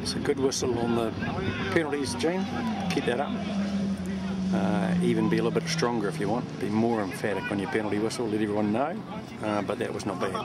It's a good whistle on the penalties, Jeane. Keep that up. Even be a little bit stronger if you want. Be more emphatic on your penalty whistle. Let everyone know. But that was not bad.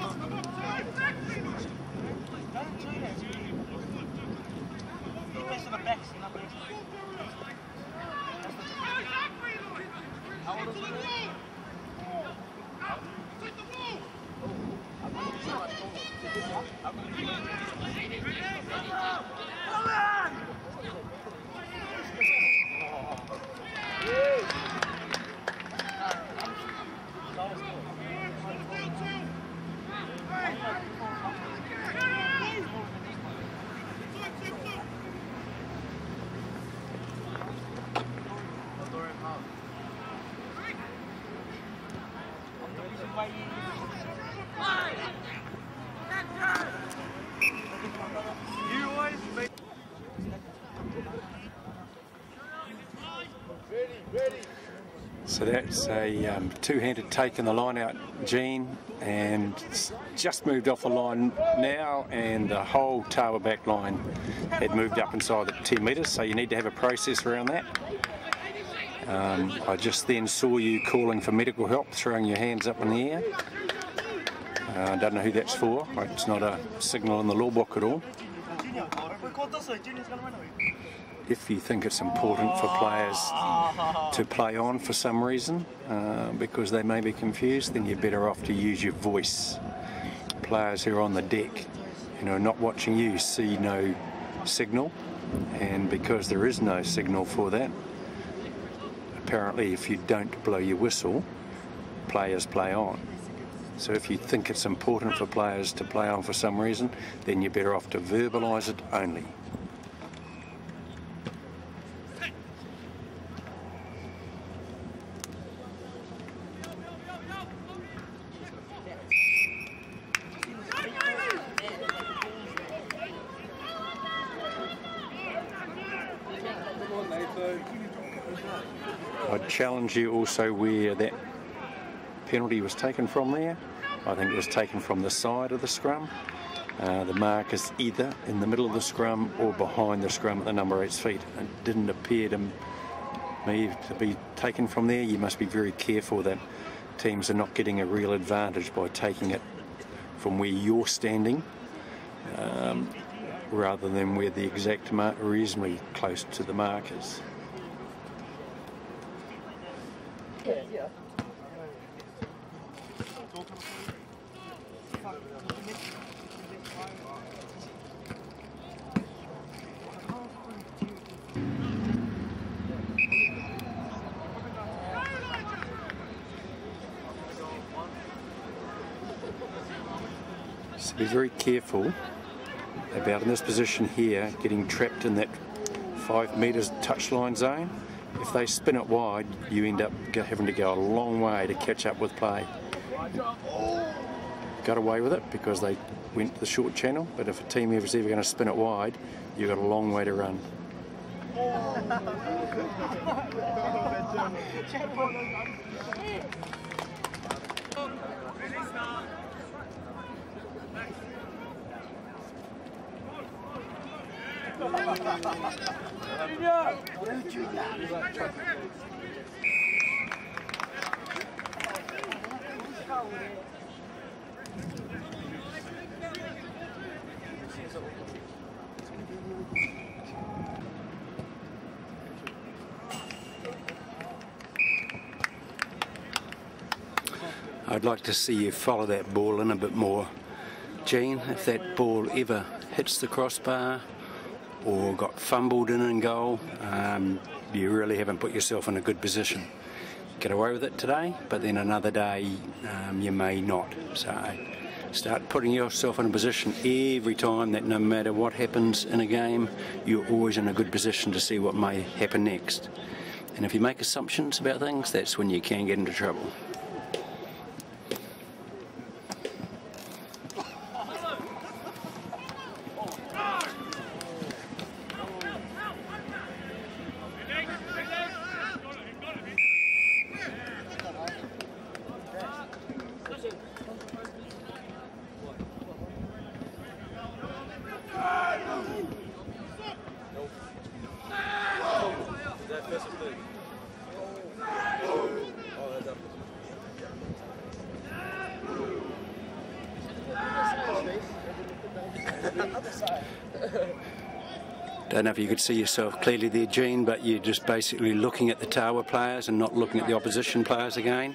So that's a two-handed take in the line out, Jeane, and it's just moved off the line now, and the whole Tawa back line had moved up inside the 10 metres, so you need to have a process around that. I just then saw you calling for medical help, throwing your hands up in the air. I don't know who that's for. It's not a signal in the law book at all. If you think it's important for players to play on for some reason, because they may be confused, then you're better off to use your voice. Players who are on the deck, not watching you, see no signal, and because there is no signal for that, apparently if you don't blow your whistle, players play on. So if you think it's important for players to play on for some reason, then you're better off to verbalise it only. I'd challenge you also where that penalty was taken from there. I think it was taken from the side of the scrum. The mark is either in the middle of the scrum or behind the scrum at the number 8's feet. It didn't appear to me to be taken from there. You must be very careful that teams are not getting a real advantage by taking it from where you're standing, rather than where the exact mark, reasonably close to the mark is. Yeah. So be very careful about in this position here getting trapped in that 5 metres touchline zone. If they spin it wide, you end up having to go a long way to catch up with play. Got away with it because they went to the short channel, but if a team is ever going to spin it wide, you've got a long way to run. I'd like to see you follow that ball in a bit more, Jeane. If that ball ever hits the crossbar or got fumbled in goal, you really haven't put yourself in a good position. Get away with it today, but then another day you may not. So start putting yourself in a position every time that no matter what happens in a game, you're always in a good position to see what may happen next. And if you make assumptions about things, that's when you can get into trouble. Don't know if you could see yourself clearly there, Jeane, but you're just basically looking at the Tawa players and not looking at the opposition players again.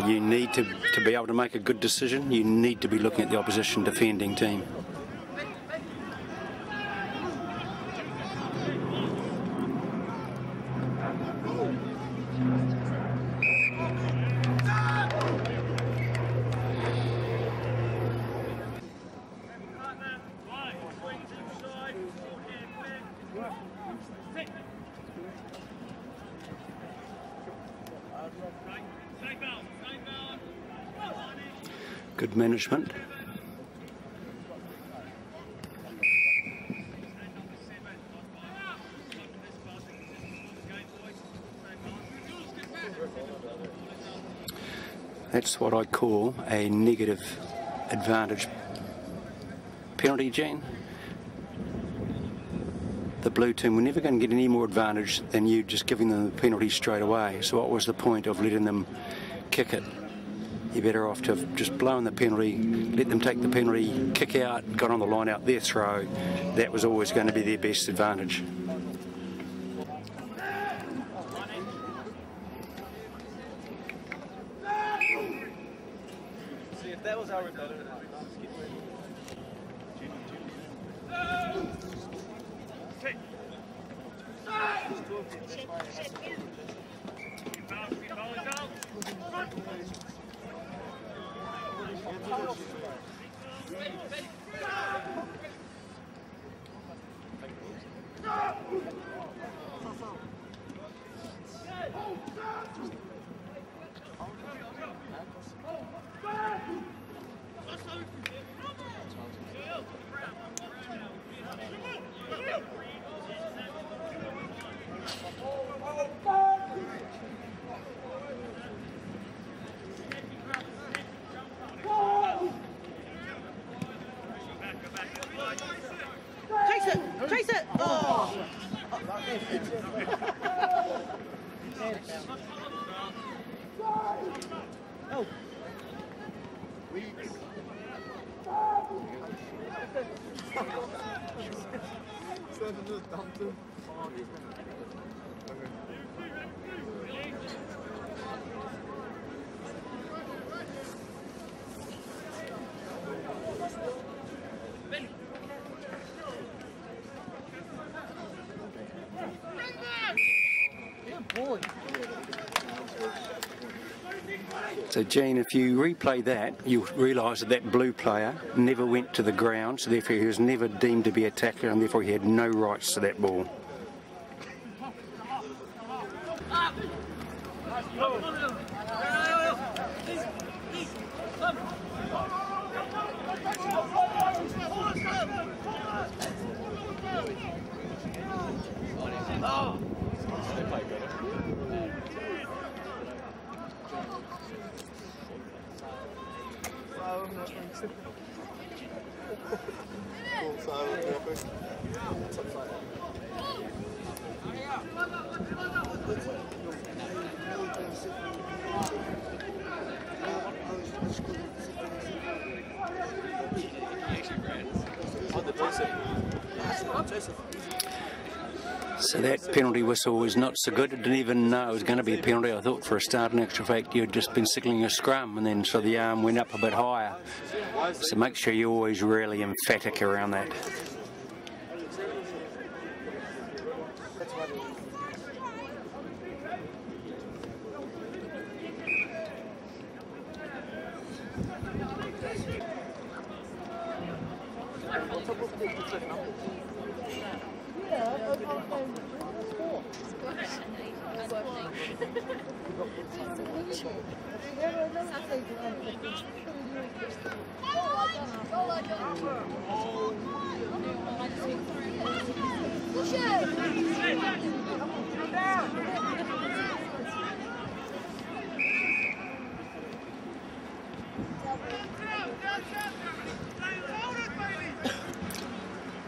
You need to be able to make a good decision. You need to be looking at the opposition defending team. Good management. That's what I call a negative advantage penalty, Jeane. The blue team were never going to get any more advantage than you just giving them the penalty straight away. So what was the point of letting them kick it? You're better off to have just blown the penalty, let them take the penalty, kick out, got on the line out their throw. That was always going to be their best advantage. See, if that was our rebellion, Chase it! Oh! Oh! So, Jeane, if you replay that, you'll realise that that blue player never went to the ground, so therefore he was never deemed to be a tackler, and therefore he had no rights to that ball. So that penalty whistle was not so good. I didn't even know it was going to be a penalty. I thought for a start, in actual fact, you'd just been signalling a scrum, and then so the arm went up a bit higher. So make sure you're always really emphatic around that.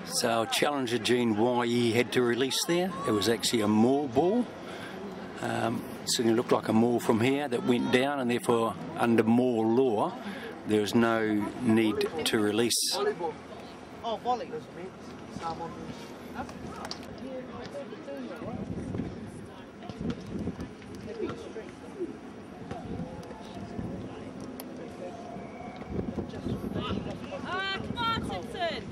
So challenger Jeane, why he had to release there, it was actually a maul ball. Certainly looked like a maul from here that went down, and therefore under maul law there is no need to release. Oh, volley. Come on, Simpson!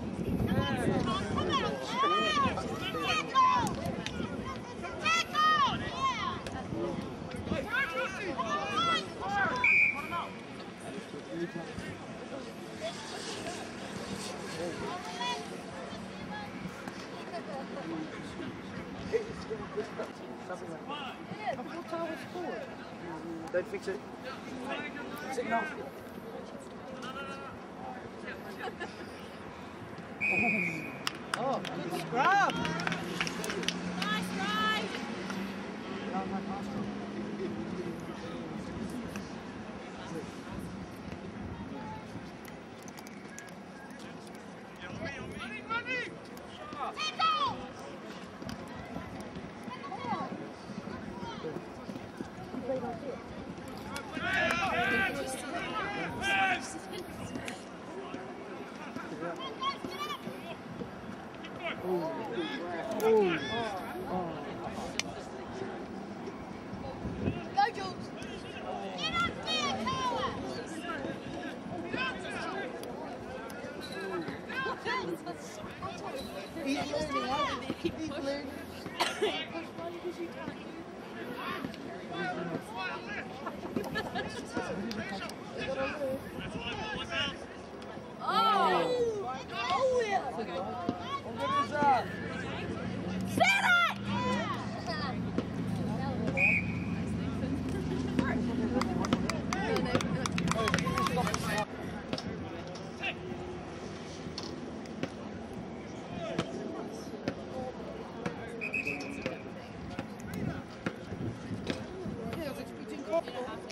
Don't fix it. Sitting off. Oh, good scrub. Nice ride!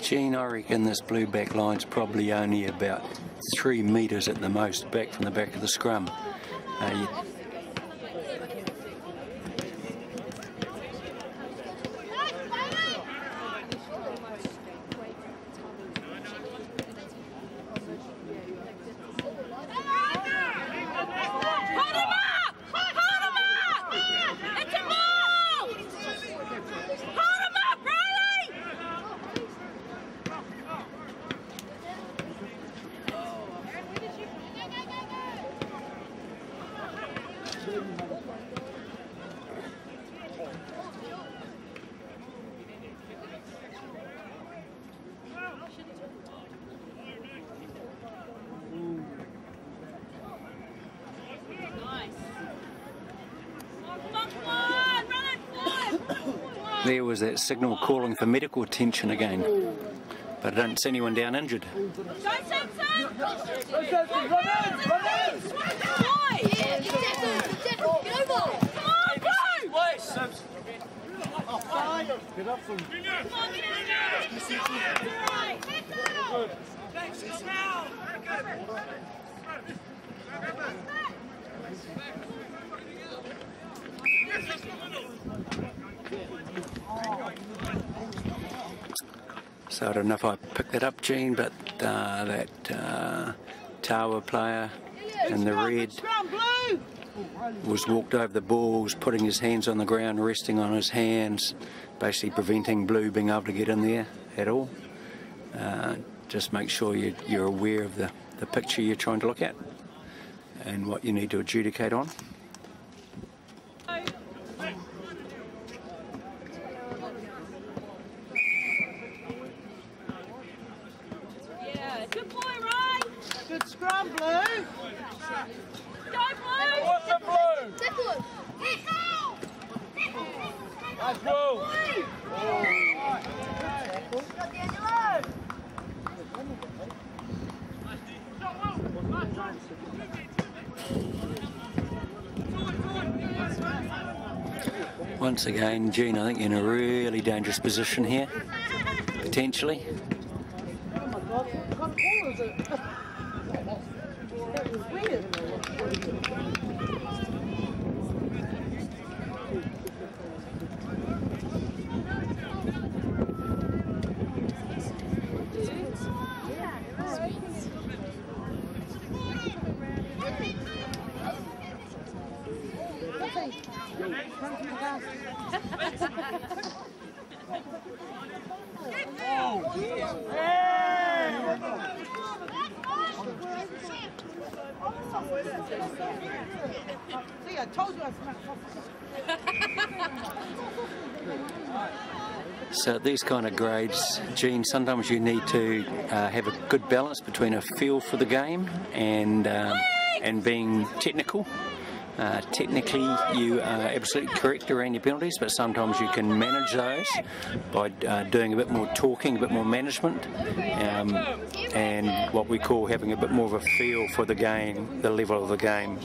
Jeane, I reckon this blue back line's probably only about 3 metres at the most back from the back of the scrum. There was that signal calling for medical attention again, but I don't see anyone down injured. Get up from. So I don't know if I picked that up, Jeane, but that Tawa player in the red was walked over the ball, was putting his hands on the ground, resting on his hands, basically preventing Blue being able to get in there at all. Just make sure you're aware of the picture you're trying to look at and what you need to adjudicate on. Yeah, good boy, Ray! Good scrum, Blue. Go, Blue! What's the Blue? Nice Blue. Once again, Jeane, I think you're in a really dangerous position here, potentially. Oh my God, what kind of ball is it? That was weird. See, I told you I smacked So at these kind of grades, Jeane, sometimes you need to have a good balance between a feel for the game and being technical. Technically, you are absolutely correct around your penalties, but sometimes you can manage those by doing a bit more talking, a bit more management, and what we call having a bit more of a feel for the game, the level of the game.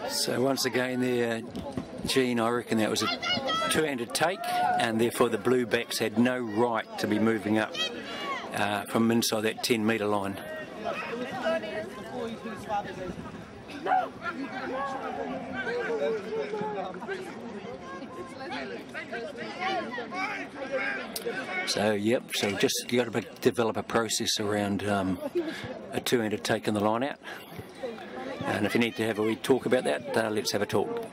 So once again there, Jeane, I reckon that was a two-handed take, and therefore the blue backs had no right to be moving up from inside that 10-metre line. So yep, so just you got to develop a process around a two-handed take in the line out. And if you need to have a wee talk about that, let's have a talk.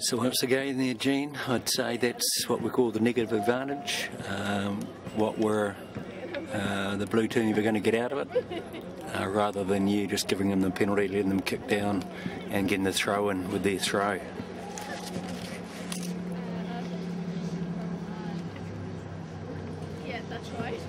So once again there, Jeane, I'd say that's what we call the negative advantage. What were the blue team are going to get out of it, rather than you just giving them the penalty, letting them kick down and getting the throw in with their throw. Yeah, that's right.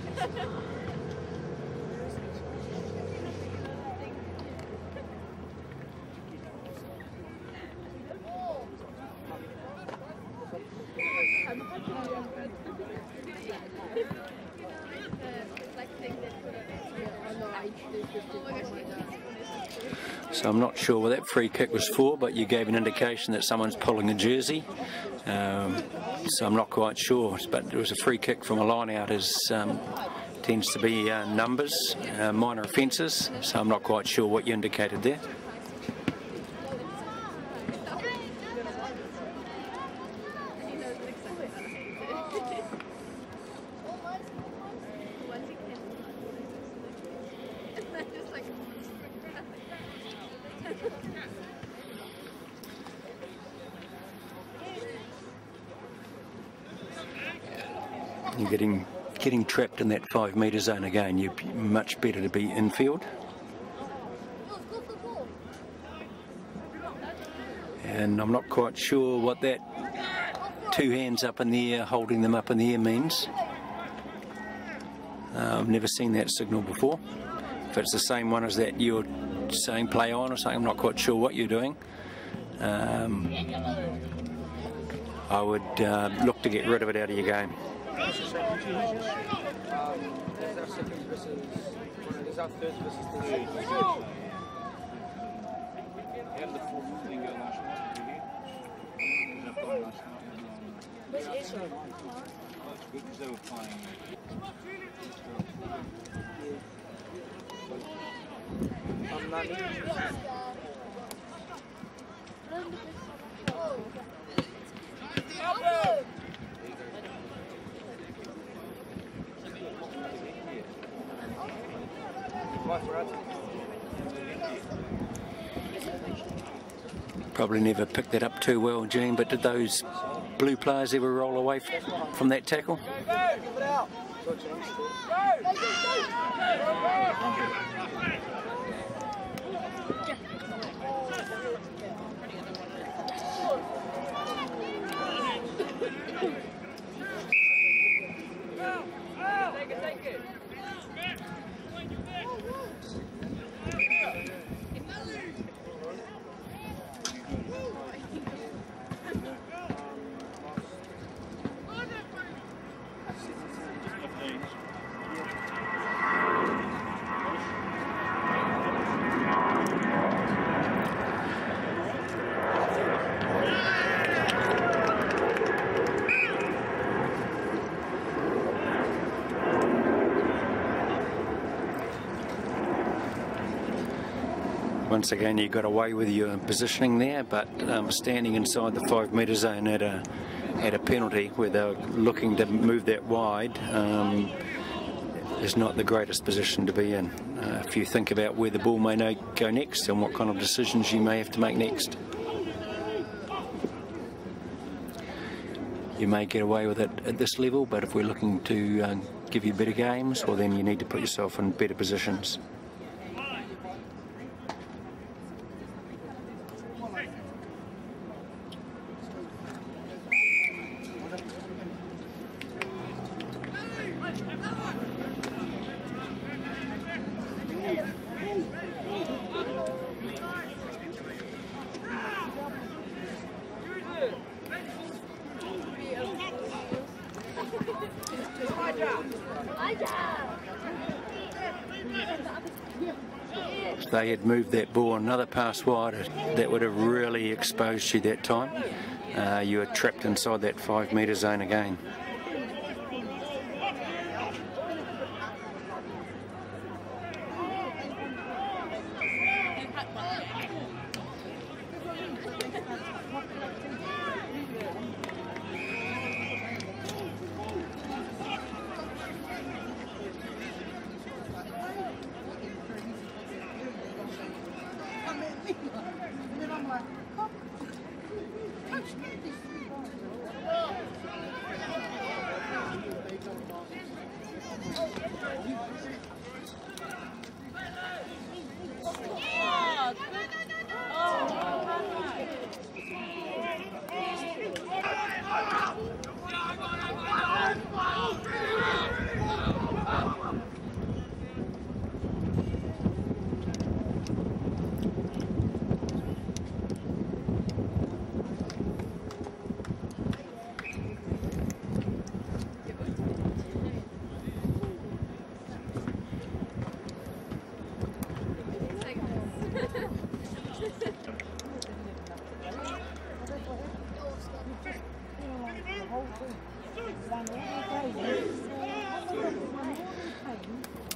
So I'm not sure what that free kick was for, but you gave an indication that someone's pulling a jersey. So I'm not quite sure, but it was a free kick from a line out, as tends to be numbers, minor offences. So I'm not quite sure what you indicated there. You're getting trapped in that 5 metre zone again. You're much better to be infield. And I'm not quite sure what that 2 hands up in the air, holding them up in the air means. I've never seen that signal before. If it's the same one as that you're saying play on or something, I'm not quite sure what you're doing. I would look to get rid of it out of your game. There's our second versus, there's our third versus the second. And the fourth thing last night, Where's Esra? that's good because they were playing. I'm not Probably never picked that up too well, Jeane, but did those blue players ever roll away from that tackle? Once again, you got away with your positioning there, but standing inside the 5 metre zone at a penalty where they're looking to move that wide is not the greatest position to be in. If you think about where the ball may go next and what kind of decisions you may have to make next. You may get away with it at this level, but if we're looking to give you better games, well then you need to put yourself in better positions. If they had moved that ball another pass wide, that would have really exposed you that time. You were trapped inside that 5 metre zone again.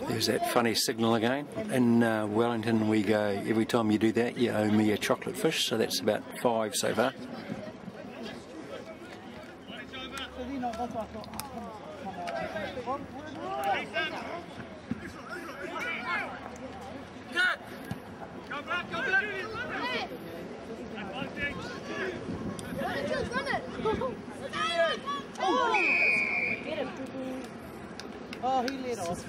There's that funny signal again. In Wellington we go, every time you do that you owe me a chocolate fish, so that's about 5 so far. Oh, he lit off.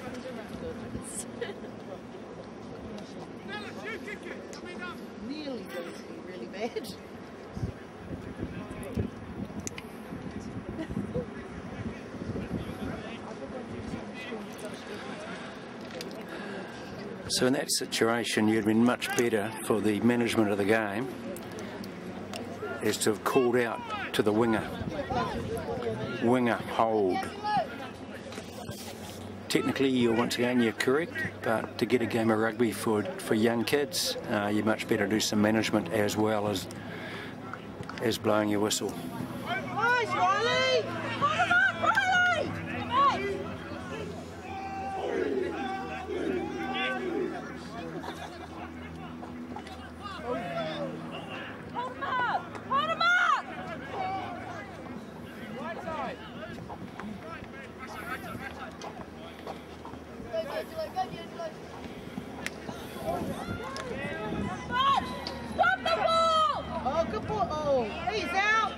Nearly going to be really bad. So in that situation, you'd been much better for the management of the game is to have called out to the winger. Winger, hold. Technically, once again, you're correct, but to get a game of rugby for young kids, you're much better to do some management as well as blowing your whistle. Nice, Riley! Hold him up, Riley! Come on! Hold him up! Hold him up! Right side. Stop the ball! Oh, good ball. Oh, he's out.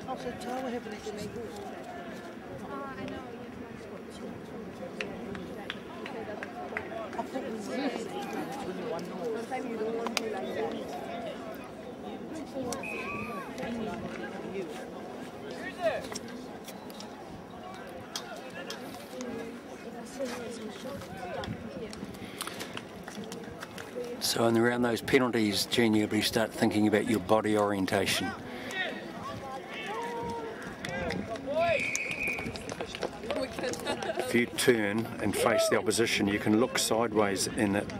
Oh, so Tawa having it. I know. I thought it was this. Sometimes you don't want to like that. So in around those penalties, Jeane, you start thinking about your body orientation. If you turn and face the opposition, you can look sideways in it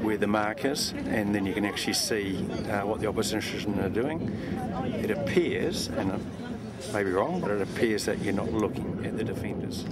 where the mark is, and then you can actually see what the opposition are doing. It appears, and I may be wrong, but it appears that you're not looking at the defenders.